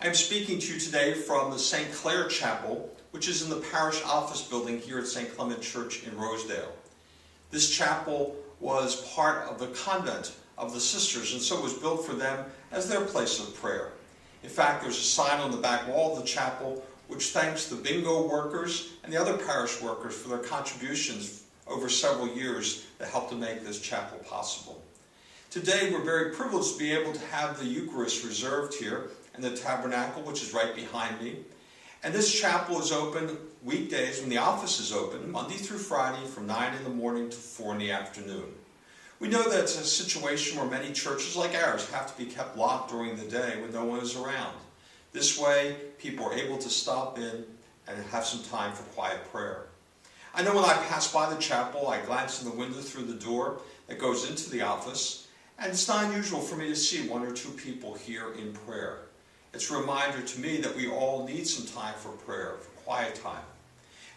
I am speaking to you today from the St. Clare Chapel, which is in the parish office building here at St. Clement Church in Rosedale. This chapel was part of the convent of the sisters, and so it was built for them as their place of prayer. In fact, there's a sign on the back wall of the chapel which thanks the bingo workers and the other parish workers for their contributions over several years that helped to make this chapel possible. Today we're very privileged to be able to have the Eucharist reserved here in the tabernacle, which is right behind me. And this chapel is open weekdays when the office is open, Monday through Friday from 9 in the morning to 4 in the afternoon. We know that it's a situation where many churches like ours have to be kept locked during the day when no one is around. This way, people are able to stop in and have some time for quiet prayer. I know when I pass by the chapel, I glance in the window through the door that goes into the office, and it's not unusual for me to see one or two people here in prayer. It's a reminder to me that we all need some time for prayer, for quiet time.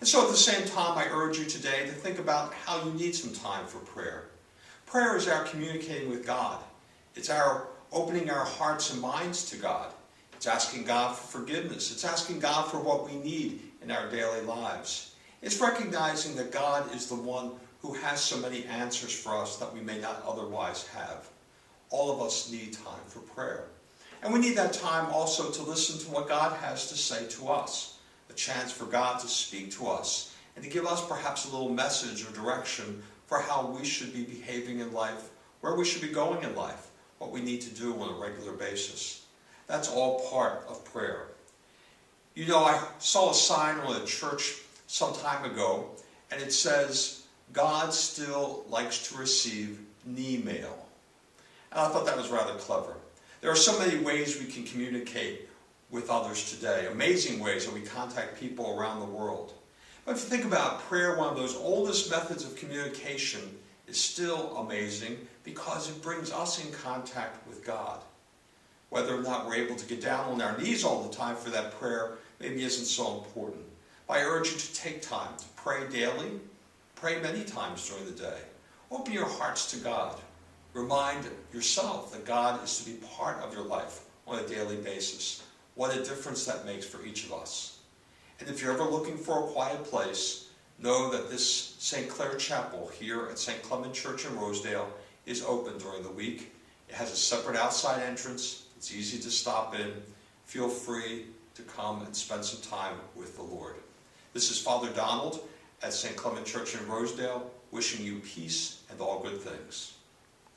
And so at the same time, I urge you today to think about how you need some time for prayer. Prayer is our communicating with God. It's our opening our hearts and minds to God. It's asking God for forgiveness. It's asking God for what we need in our daily lives. It's recognizing that God is the one who has so many answers for us that we may not otherwise have. All of us need time for prayer. And we need that time also to listen to what God has to say to us. A chance for God to speak to us and to give us perhaps a little message or direction for how we should be behaving in life, where we should be going in life, what we need to do on a regular basis. That's all part of prayer. You know, I saw a sign on a church some time ago, and it says, God still likes to receive knee mail. And I thought that was rather clever. There are so many ways we can communicate with others today, amazing ways that we contact people around the world. But if you think about prayer, one of those oldest methods of communication is still amazing because it brings us in contact with God. Whether or not we're able to get down on our knees all the time for that prayer maybe isn't so important. But I urge you to take time to pray daily, pray many times during the day. Open your hearts to God. Remind yourself that God is to be part of your life on a daily basis. What a difference that makes for each of us. And if you're ever looking for a quiet place, know that this St. Clare Chapel here at St. Clement Church in Rosedale is open during the week. It has a separate outside entrance. It's easy to stop in. Feel free to come and spend some time with the Lord. This is Father Donald at St. Clement Church in Rosedale, wishing you peace and all good things.